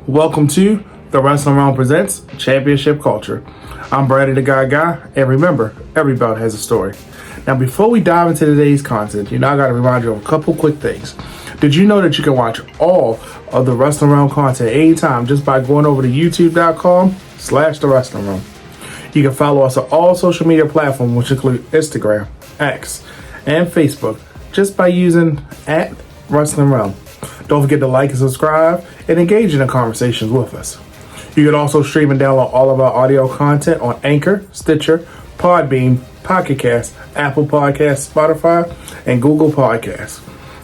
Welcome to the Wrestling Realm Presents Championship Culture. I'm Brady the Guy, and remember, every belt has a story. Now, before we dive into today's content, I gotta remind you of a couple quick things. Did you know that you can watch all of the Wrestling Realm content anytime just by going over to youtube.com/the Wrestling Realm? You can follow us on all social media platforms, which include Instagram, X, and Facebook, just by using @Wrestling Realm. Don't forget to like and subscribe and engage in the conversations with us. You can also stream and download all of our audio content on Anchor, Stitcher, Podbean, Pocket Cast, Apple Podcasts, Spotify, and Google Podcasts.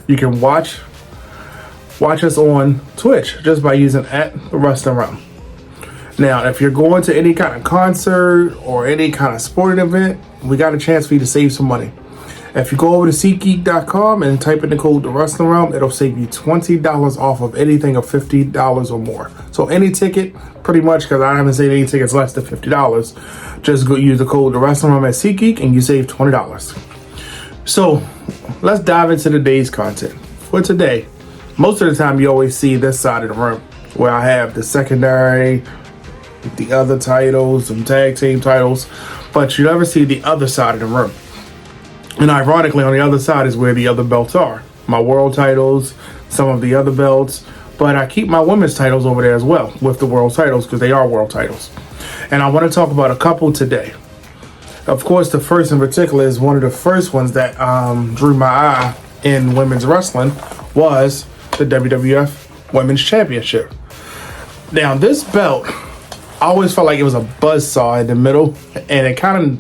You can watch us on Twitch just by using @the Wrestling Realm. Now, if you're going to any kind of concert or any kind of sporting event, we got a chance for you to save some money. If you go over to SeatGeek.com and type in the code The Wrestling Realm, it'll save you $20 off of anything of $50 or more. So any ticket, pretty much, because I haven't seen any tickets less than $50, just go use the code The Wrestling Realm at SeatGeek and you save $20. So let's dive into today's content. For today, most of the time you always see this side of the room where I have the secondary, the other titles, some tag team titles, but you never see the other side of the room. And ironically, on the other side is where the other belts are. My world titles, some of the other belts, but I keep my women's titles over there as well with the world titles because they are world titles. And I want to talk about a couple today. Of course, the first in particular is one of the first ones that drew my eye in women's wrestling was the WWF Women's Championship. Now, this belt, I always felt like it was a buzzsaw in the middle, and it kind of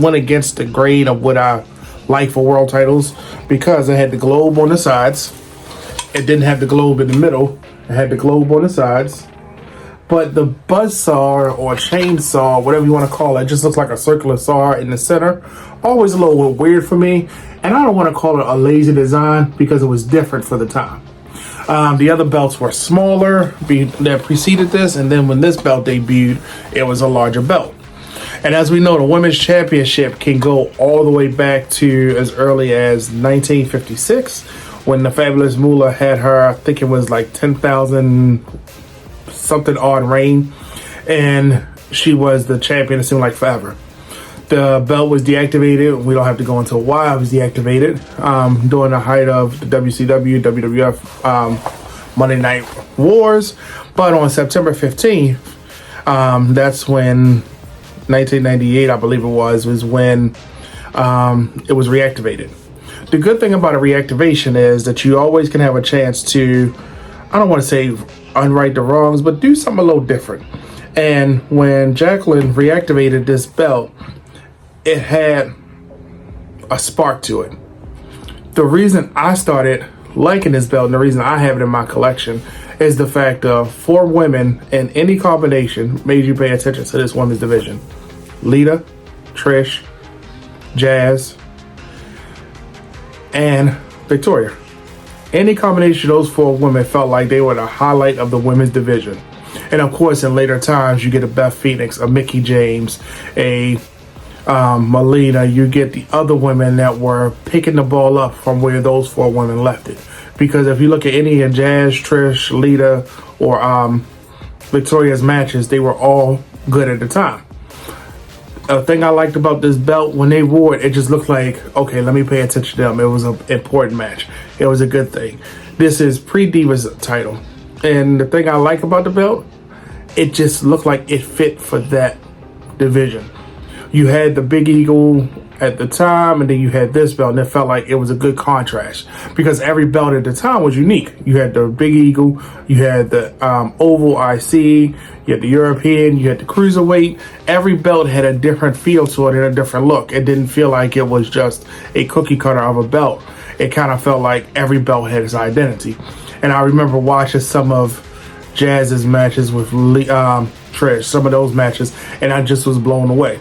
went against the grain of what I like for world titles because it had the globe on the sides. It didn't have the globe in the middle. It had the globe on the sides. But the buzzsaw or chainsaw, whatever you want to call it, just looks like a circular saw in the center. Always a little weird for me. And I don't want to call it a lazy design because it was different for the time. The other belts were smaller that preceded this. And then when this belt debuted, it was a larger belt. And as we know, the Women's Championship can go all the way back to as early as 1956 when the Fabulous Moolah had her, I think it was like 10,000 something odd reign. And she was the champion, it seemed like forever. The belt was deactivated. We don't have to go into why it was deactivated. During the height of the WCW, WWF Monday Night Wars. But on September 15th, that's when 1998, I believe it was when it was reactivated. The good thing about a reactivation is that you always can have a chance to, I don't want to say unright the wrongs, but do something a little different. And when Jacqueline reactivated this belt, it had a spark to it. The reason I started liking this belt and the reason I have it in my collection is the fact of 4 women in any combination made you pay attention to this women's division. Lita, Trish, Jazz, and Victoria. Any combination of those 4 women felt like they were the highlight of the women's division. And of course, in later times, you get a Beth Phoenix, a Mickie James, a Melina. You get the other women that were picking the ball up from where those 4 women left it. Because if you look at any of Jazz, Trish, Lita, or Victoria's matches, they were all good at the time. A thing I liked about this belt, when they wore it, it just looked like, okay, let me pay attention to them. It was an important match. It was a good thing. This is pre-Divas title. And the thing I like about the belt, it just looked like it fit for that division. You had the Big Eagle at the time, and then you had this belt, and it felt like it was a good contrast because every belt at the time was unique. You had the Big Eagle, you had the Oval IC, you had the European, you had the Cruiserweight. Every belt had a different feel to it and a different look. It didn't feel like it was just a cookie cutter of a belt. It kind of felt like every belt had its identity. And I remember watching some of Jazz's matches with Trish, some of those matches, and I just was blown away.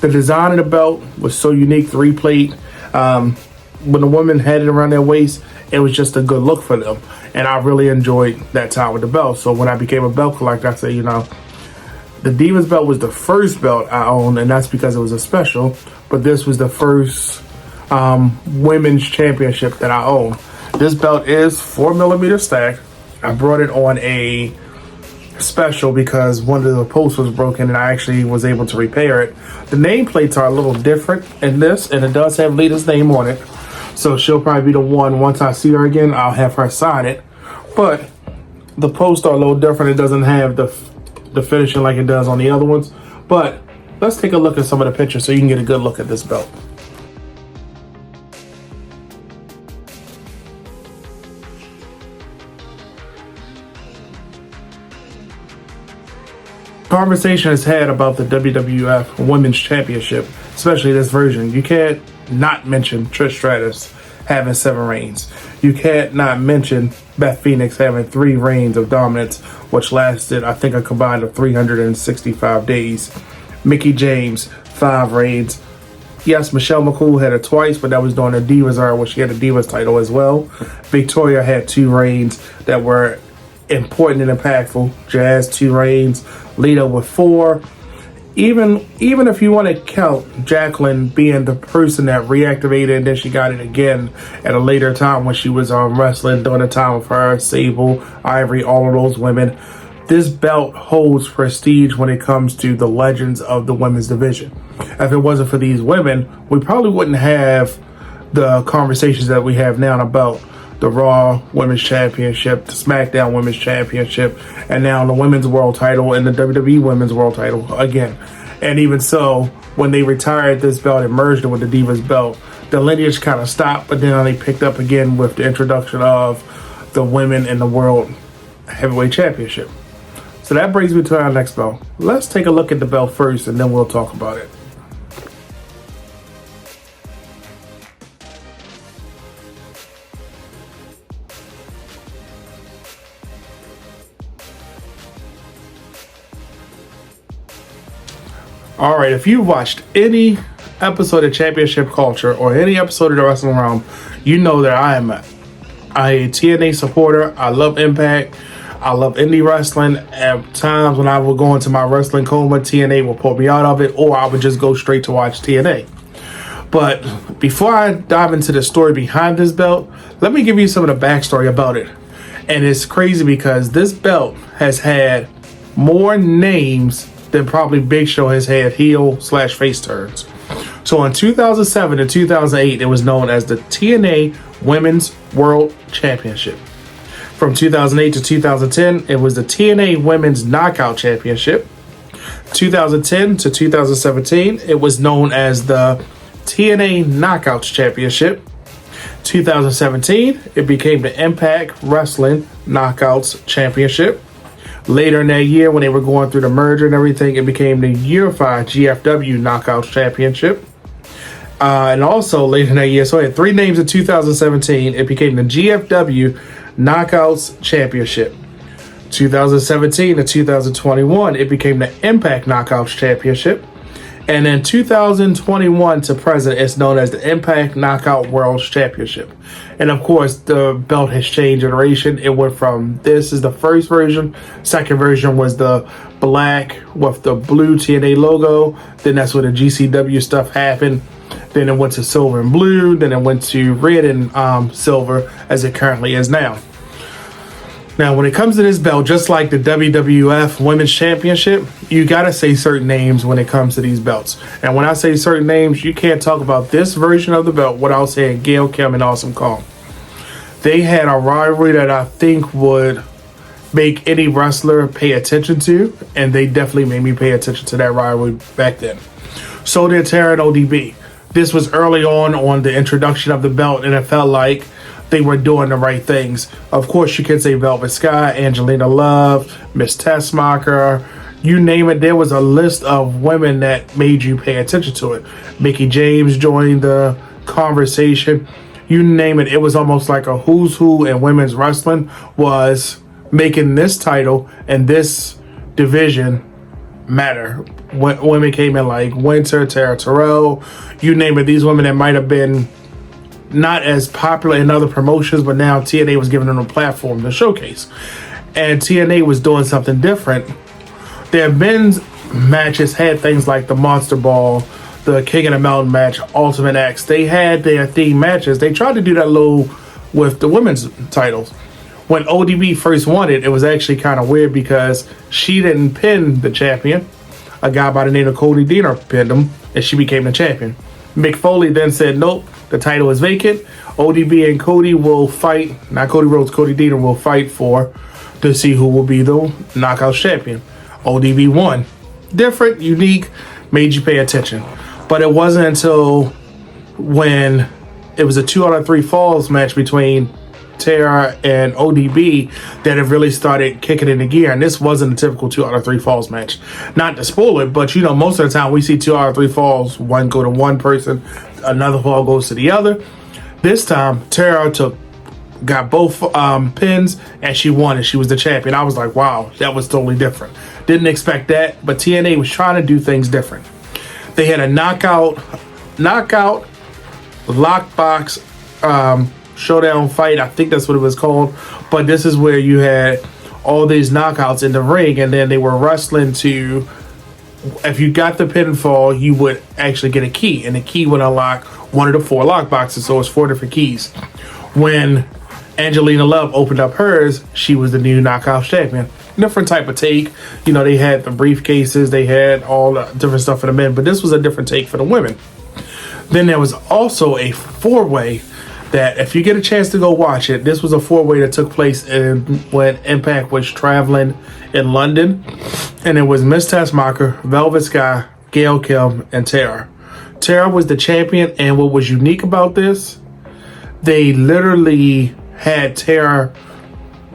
The design of the belt was so unique, 3-plate. When the women had it around their waist, it was just a good look for them. And I really enjoyed that time with the belt. So when I became a belt collector, I said, the Divas belt was the first belt I owned, and that's because it was a special. But this was the first women's championship that I owned. This belt is 4mm stacked. I brought it on a special because one of the posts was broken and I actually was able to repair it. The nameplates are a little different in this, and it does have Lita's name on it. So she'll probably be the one, once I see her again, I'll have her sign it. But the posts are a little different. It doesn't have the finishing like it does on the other ones. But let's take a look at some of the pictures so you can get a good look at this belt. Conversation is had about the WWF Women's Championship, especially this version. You can't not mention Trish Stratus having 7 reigns. You can't not mention Beth Phoenix having 3 reigns of dominance, which lasted, I think, a combined of 365 days. Mickie James, 5 reigns. Yes, Michelle McCool had it twice, but that was during the Divas era, where she had a Divas title as well. Victoria had 2 reigns that were important and impactful. Jazz, 2 reigns. Lita with 4. Even if you want to count Jacqueline being the person that reactivated and then she got it again at a later time when she was wrestling during the time of her, Sable, Ivory, all of those women, this belt holds prestige when it comes to the legends of the women's division. If it wasn't for these women, we probably wouldn't have the conversations that we have now about the Raw Women's Championship, the SmackDown Women's Championship, and now the Women's World Title and the WWE Women's World Title again. And even so, when they retired this belt and merged it with the Divas belt, the lineage kind of stopped, but then they picked up again with the introduction of the Women in the World Heavyweight Championship. So that brings me to our next belt. Let's take a look at the belt first, and then we'll talk about it. All right, if you've watched any episode of Championship Culture or any episode of the Wrestling Realm, you know that I am a TNA supporter. I love Impact. I love indie wrestling. At times when I would go into my wrestling coma, TNA would pull me out of it, or I would just go straight to watch TNA. But before I dive into the story behind this belt, let me give you some of the backstory about it. And it's crazy because this belt has had more names than probably Big Show has had heel/face turns. So in 2007 and 2008, it was known as the TNA Women's World Championship. From 2008 to 2010, it was the TNA Women's Knockout Championship. 2010 to 2017, it was known as the TNA Knockout Championship. 2017, it became the Impact Wrestling Knockouts Championship. Later in that year, when they were going through the merger and everything, it became the Unified GFW Knockouts Championship. And also later in that year, so it had 3 names in 2017. It became the GFW Knockouts Championship. 2017 to 2021, it became the Impact Knockouts Championship. And then 2021 to present, it's known as the Impact Knockout World Championship. And of course, the belt has changed generation. It went from, this is the first version. Second version was the black with the blue TNA logo. Then that's where the GCW stuff happened. Then it went to silver and blue. Then it went to red and silver as it currently is now. Now, when it comes to this belt, just like the WWF Women's Championship, you got to say certain names when it comes to these belts. And when I say certain names, you can't talk about this version of the belt without saying Gail Kim and Awesome Kong. They had a rivalry that I think would make any wrestler pay attention to, and they definitely made me pay attention to that rivalry back then. So did Tara and ODB. this was early on the introduction of the belt, and it felt like they were doing the right things. Of course, you could say Velvet Sky, Angelina Love, Miss Tessmacher, you name it. There was a list of women that made you pay attention to it. Mickie James joined the conversation. You name it. It was almost like a who's who in women's wrestling was making this title and this division matter. Women came in like Winter, Tara Terrell, you name it. These women that might have been not as popular in other promotions, but now TNA was giving them a platform to showcase. And TNA was doing something different. Their men's matches had things like the Monster Ball, the King of the Mountain match, Ultimate X. They had their theme matches. They tried to do that a little with the women's titles. When ODB first won it, it was actually kind of weird because she didn't pin the champion. A guy by the name of Cody Deaner pinned him, and she became the champion. Mick Foley then said, nope, the title is vacant. ODB and Cody will fight, not Cody Rhodes, Cody Deaner will fight to see who will be the Knockout Champion. ODB won. Different, unique, made you pay attention. But it wasn't until when it was a 2 out of 3 falls match between Tara and ODB that it really started kicking into gear. And this wasn't a typical 2 out of 3 falls match. Not to spoil it, but most of the time we see 2 out of 3 falls, one go to one person, another fall goes to the other. This time Tara got both pins and she won, and she was the champion. I was like, wow, that was totally different. Didn't expect that, but TNA was trying to do things different. They had a knockout lockbox showdown fight. I think that's what it was called. But this is where you had all these knockouts in the ring, and then they were wrestling to, if you got the pinfall, you would actually get a key, and the key would unlock one of the 4 lockboxes. So it's 4 different keys. When Angelina Love opened up hers, she was the new Knockout Champion. Different type of take. They had the briefcases, they had all the different stuff for the men, but this was a different take for the women. Then there was also a 4-way that, if you get a chance to go watch it, this was a 4-way that took place when Impact was traveling in London, and it was Miss Tessmacher, Velvet Sky, Gail Kim, and Tara. Tara was the champion, and what was unique about this, they literally had Tara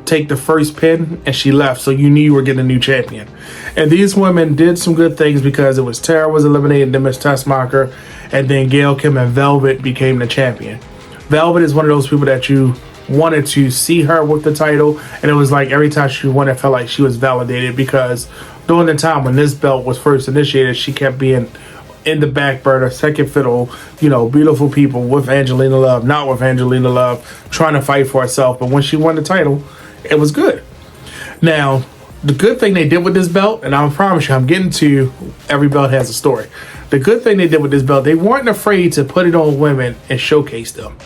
take the first pin and she left, so you knew you were getting a new champion. And these women did some good things because it was Tara was eliminated, then Miss Tessmacher, and then Gail Kim and Velvet became the champion. Velvet is one of those people that you wanted to see her with the title, and it was like every time she won, it felt like she was validated, because during the time when this belt was first initiated, she kept being in the back burner, second fiddle, beautiful people with Angelina Love, not with Angelina Love, trying to fight for herself. But when she won the title, it was good. Now, the good thing they did with this belt, and I promise you, I'm getting to every belt has a story. The good thing they did with this belt, they weren't afraid to put it on women and showcase them.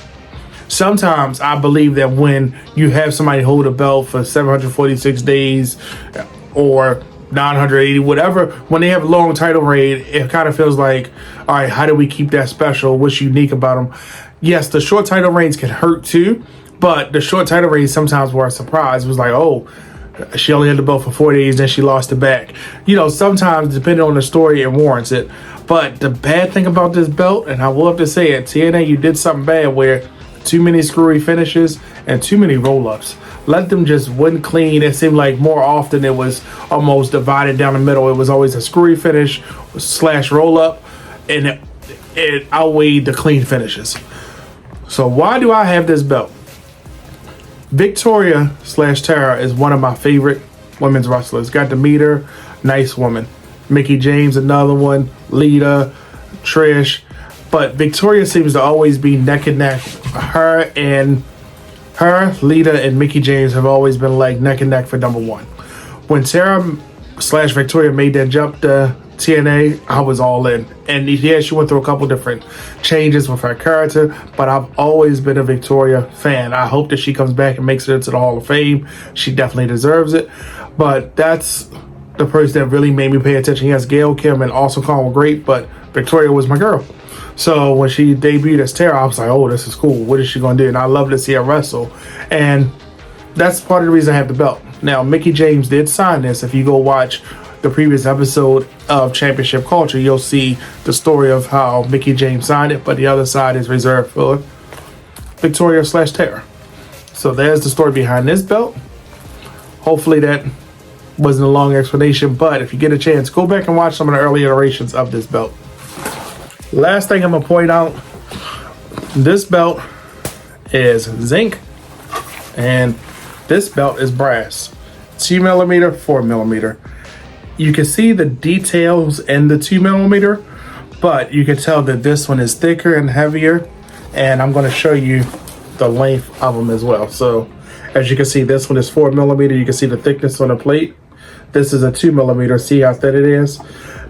Sometimes I believe that when you have somebody hold a belt for 746 days or 980, whatever, when they have a long title reign, it kind of feels like, all right, how do we keep that special? What's unique about them? Yes, the short title reigns can hurt too, but the short title reigns sometimes were a surprise. It was like, oh, she only had the belt for 4 days, then she lost it back. Sometimes, depending on the story, it warrants it. But the bad thing about this belt, and I will have to say it, TNA, you did something bad where too many screwy finishes and too many roll-ups. Let them just win clean. It seemed like more often it was almost divided down the middle. It was always a screwy finish / roll-up, and it outweighed the clean finishes. So why do I have this belt? Victoria / Tara is one of my favorite women's wrestlers. Got to meet her. Nice woman. Mickie James, another one. Lita, Trish. But Victoria seems to always be neck and neck. Lita, and Mickie James have always been like neck and neck for number one. When Tara / Victoria made that jump to TNA, I was all in. And yeah, she went through a couple different changes with her character, but I've always been a Victoria fan. I hope that she comes back and makes it into the Hall of Fame. She definitely deserves it. But that's the person that really made me pay attention. Yes, Gail Kim and Also Khan were great, but Victoria was my girl. So when she debuted as Tara, I was like, oh, this is cool. What is she going to do? And I love to see her wrestle. And that's part of the reason I have the belt. Now, Mickie James did sign this. If you go watch the previous episode of Championship Culture, you'll see the story of how Mickie James signed it, but the other side is reserved for Victoria/Tara. So there's the story behind this belt. Hopefully that wasn't a long explanation, but if you get a chance, go back and watch some of the early iterations of this belt. Last thing I'm going to point out, this belt is zinc and this belt is brass. 2mm, 4mm. You can see the details in the 2mm, but you can tell that this one is thicker and heavier, and I'm going to show you the length of them as well. So as you can see, this one is 4mm. You can see the thickness on the plate. This is a 2mm. See how thin it is?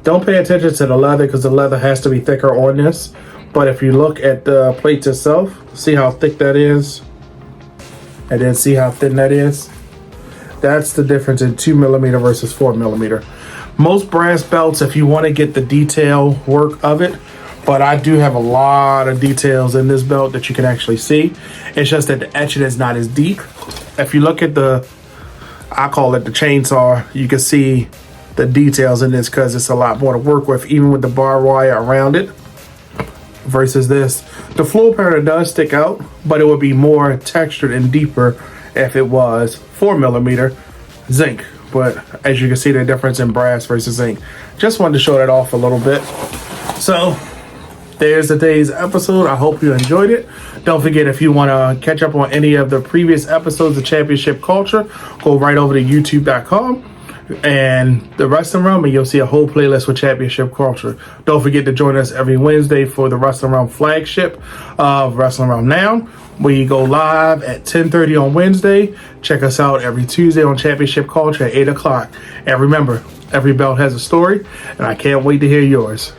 Don't pay attention to the leather because the leather has to be thicker on this. But if you look at the plates itself, see how thick that is? And then see how thin that is? That's the difference in 2mm versus 4mm. Most brass belts, if you want to get the detail work of it, but I do have a lot of details in this belt that you can actually see. It's just that the etching is not as deep. If you look at I call it the chainsaw, you can see the details in this because it's a lot more to work with, even with the barbed wire around it versus this. The floor pattern does stick out, but it would be more textured and deeper if it was 4mm zinc. But as you can see, the difference in brass versus zinc. Just wanted to show that off a little bit. So there's today's episode. I hope you enjoyed it. Don't forget, if you want to catch up on any of the previous episodes of Championship Culture, go right over to youtube.com and the Wrestling Realm, and you'll see a whole playlist with Championship Culture. Don't forget to join us every Wednesday for the Wrestling Realm flagship of Wrestling Realm Now. We go live at 10:30 on Wednesday. Check us out every Tuesday on Championship Culture at 8 o'clock. And remember, every belt has a story, and I can't wait to hear yours.